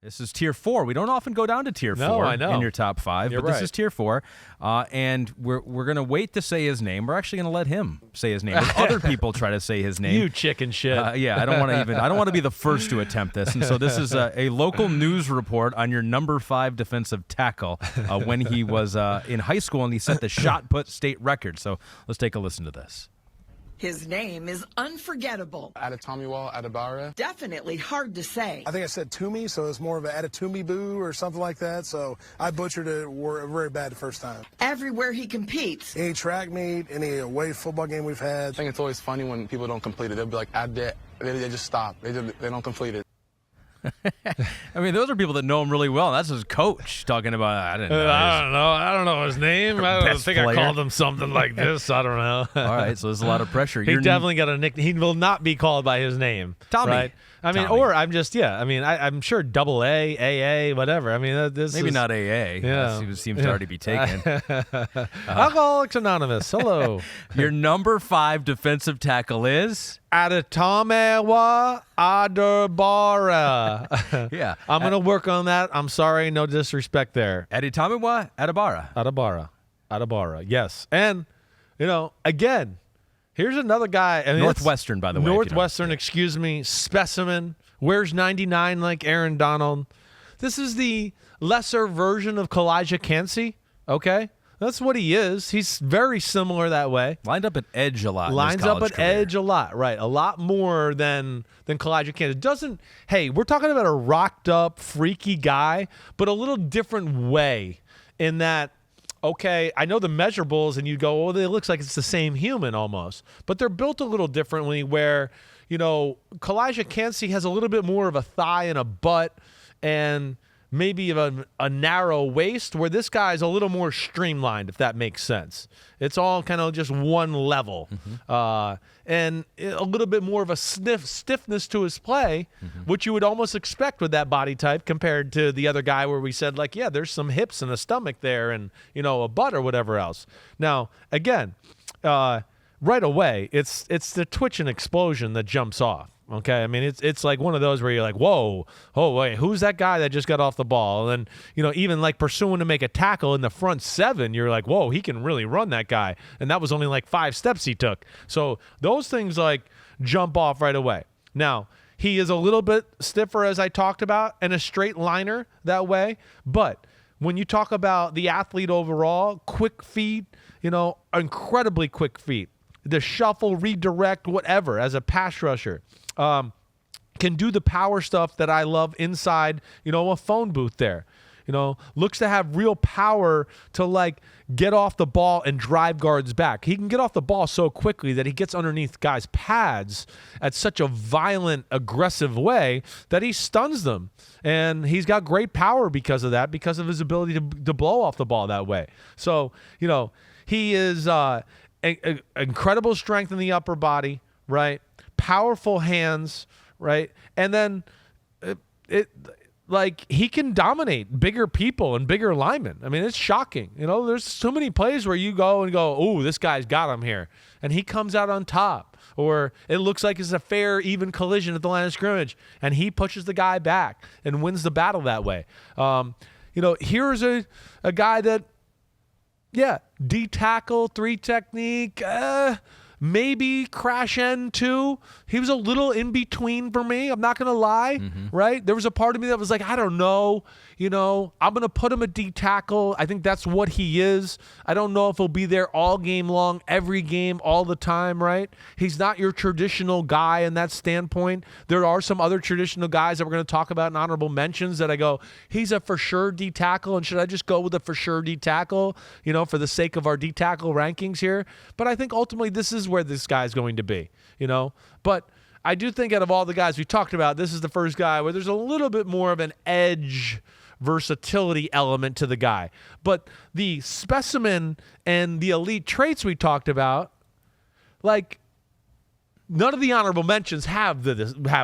This is tier 4. We don't often go down to tier 4 I know. in your top 5, You're but this right. is tier 4. And we're going to wait to say his name. We're actually going to let him say his name. When other people try to say his name. You chicken shit. Yeah, I don't want to be the first to attempt this. And so this is a local news report on your number 5 defensive tackle when he was in high school and he set the shot put state record. So let's take a listen to this. His name is unforgettable. Adetomiwa Adebawore. Definitely hard to say. I think I said Toomey, so it's more of an Adetomiwa boo or something like that. So I butchered it very bad the first time. Everywhere he competes. Any track meet, any away football game we've had. I think it's always funny when people don't complete it. They'll be like, they just stop. They don't complete it. I mean, those are people that know him really well. That's his coach talking about. I don't know his name. I don't think I called him something like this. I don't know. All right, so there's a lot of pressure. He definitely got a nickname. He will not be called by his name. Tommy. Right? I mean, Tommy. or I'm just, I mean, I'm sure double A, AA, whatever. I mean, this Maybe is, not AA. Yeah. It seems to already be taken. Alcoholics Anonymous. Hello. Your number 5 defensive tackle is? Adetomiwa Adebawore. Yeah. I'm going to work on that. I'm sorry. No disrespect there. Adetomiwa Adebawore. Adebawore. Yes. And, again, here's another guy. I mean, Northwestern, by the way. Northwestern, excuse me. Specimen. Wears 99 like Aaron Donald. This is the lesser version of Calijah Kancey. Okay? That's what he is. He's very similar that way. Lined up at edge a lot. Lines up at edge a lot, right? A lot more than Calijah Kancey. Hey, we're talking about a rocked up, freaky guy, but a little different way in that, okay, I know the measurables, and you go, oh, it looks like it's the same human almost, but they're built a little differently where, Calijah Kancey has a little bit more of a thigh and a butt and maybe a narrow waist, where this guy is a little more streamlined, if that makes sense. It's all kind of just one level. And a little bit more of a stiffness to his play, which you would almost expect with that body type compared to the other guy where we said, like, yeah, there's some hips and a stomach there and, a butt or whatever else. Now, again, right away, it's the twitch and explosion that jumps off. Okay, I mean, it's like one of those where you're like, whoa, oh, wait, who's that guy that just got off the ball? And then, even like pursuing to make a tackle in the front 7, you're like, whoa, he can really run, that guy. And that was only like 5 steps he took. So those things like jump off right away. Now, he is a little bit stiffer, as I talked about, and a straight liner that way. But when you talk about the athlete overall, quick feet, incredibly quick feet. The shuffle, redirect, whatever, as a pass rusher. Can do the power stuff that I love inside, a phone booth there. Looks to have real power to like get off the ball and drive guards back. He can get off the ball so quickly that he gets underneath guys' pads at such a violent, aggressive way that he stuns them. And he's got great power because of that, because of his ability to blow off the ball that way. So, he is incredible strength in the upper body, right? Powerful hands, right? And then he can dominate bigger people and bigger linemen. I mean, it's shocking. There's so many plays where you go, oh, this guy's got him here. And he comes out on top. Or it looks like it's a fair, even collision at the line of scrimmage. And he pushes the guy back and wins the battle that way. Here's a guy that, D-tackle, 3 technique, maybe crash end 2. He was a little in between for me. I'm not going to lie, right? There was a part of me that was like, I don't know. I'm going to put him a D-tackle. I think that's what he is. I don't know if he'll be there all game long, every game, all the time, right? He's not your traditional guy in that standpoint. There are some other traditional guys that we're going to talk about in honorable mentions that I go, he's a for sure D-tackle, and should I just go with a for sure D-tackle, for the sake of our D-tackle rankings here? But I think ultimately this is where this guy's going to be, But I do think out of all the guys we talked about, this is the first guy where there's a little bit more of an edge versatility element to the guy. But the specimen and the elite traits we talked about, like, none of the honorable mentions have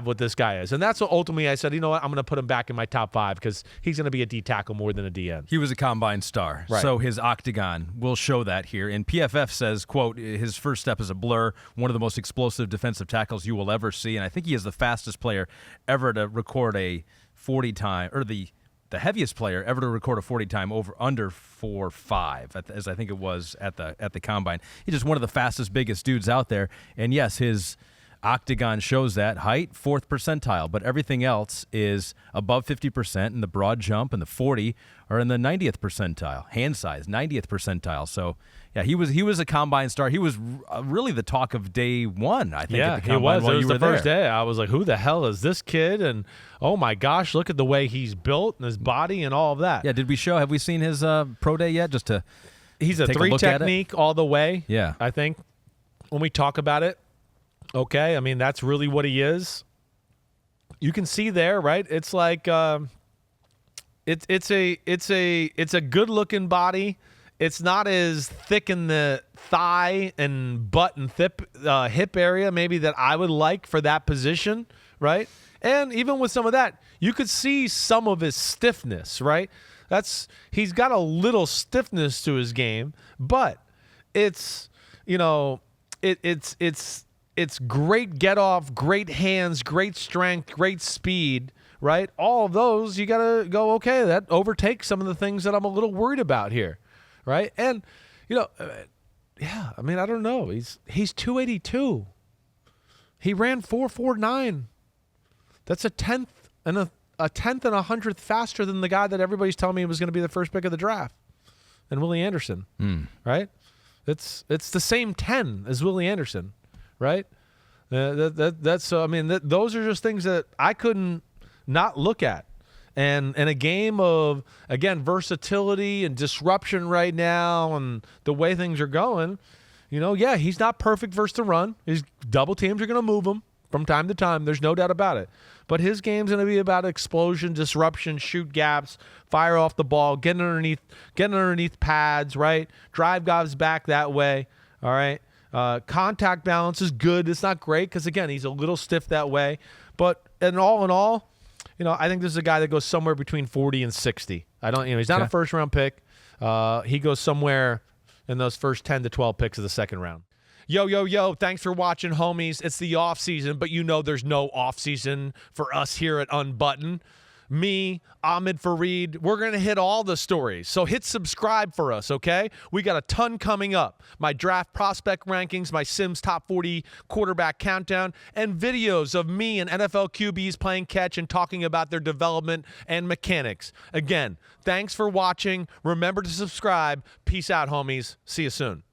what this guy is. And that's what ultimately I said, I'm going to put him back in my top 5 because he's going to be a D-tackle more than a DN. He was a combine star, right. So his octagon will show that here. And PFF says, quote, his first step is a blur, one of the most explosive defensive tackles you will ever see. And I think he is the fastest player ever to record a 40 time, or the heaviest player ever to record a 40 time under 4.5, as I think it was at the combine. He's just one of the fastest, biggest dudes out there. And yes, his octagon shows that height, 4th percentile, but everything else is above 50%, and the broad jump and the 40 are in the 90th percentile. Hand size, 90th percentile. So yeah, he was a combine star. He was really the talk of day one, I think. Yeah, at the he combine was. while It was you the were first there. day. I was like, who the hell is this kid? And oh my gosh, look at the way he's built and his body and all of that. Yeah, have we seen his pro day yet? Just to He's a take a 3 look at it? technique all the way. Yeah. I think when we talk about it, okay, I mean, that's really what he is. You can see there, right? It's like it's a good looking body. It's not as thick in the thigh and butt and hip area maybe that I would like for that position, right? And even with some of that, you could see some of his stiffness, right? He's got a little stiffness to his game, but it's it's great get off, great hands, great strength, great speed, right? All of those, you got to go, okay, that overtakes some of the things that I'm a little worried about here, right? And, yeah, I mean, I don't know. He's 282. He ran 4.49. That's a tenth and a 100th faster than the guy that everybody's telling me was going to be the first pick of the draft, and Willie Anderson, right? It's the same 10 as Willie Anderson, right? Those are just things that I couldn't not look at. And in a game of, again, versatility and disruption right now and the way things are going, yeah, he's not perfect versus the run. His double teams are going to move him from time to time. There's no doubt about it. But his game's going to be about explosion, disruption, shoot gaps, fire off the ball, getting underneath pads, right? Drive guys back that way, all right? Contact balance is good. It's not great because, again, he's a little stiff that way. But in all, I think this is a guy that goes somewhere between 40 and 60. He's not a first-round pick. He goes somewhere in those first 10 to 12 picks of the second round. Yo, thanks for watching, homies. It's the off season, but there's no off season for us here at Unbuttoned. Me, Ahmed Fareed, we're going to hit all the stories. So hit subscribe for us, okay? We got a ton coming up. My draft prospect rankings, my Simms top 40 quarterback countdown, and videos of me and NFL QBs playing catch and talking about their development and mechanics. Again, thanks for watching. Remember to subscribe. Peace out, homies. See you soon.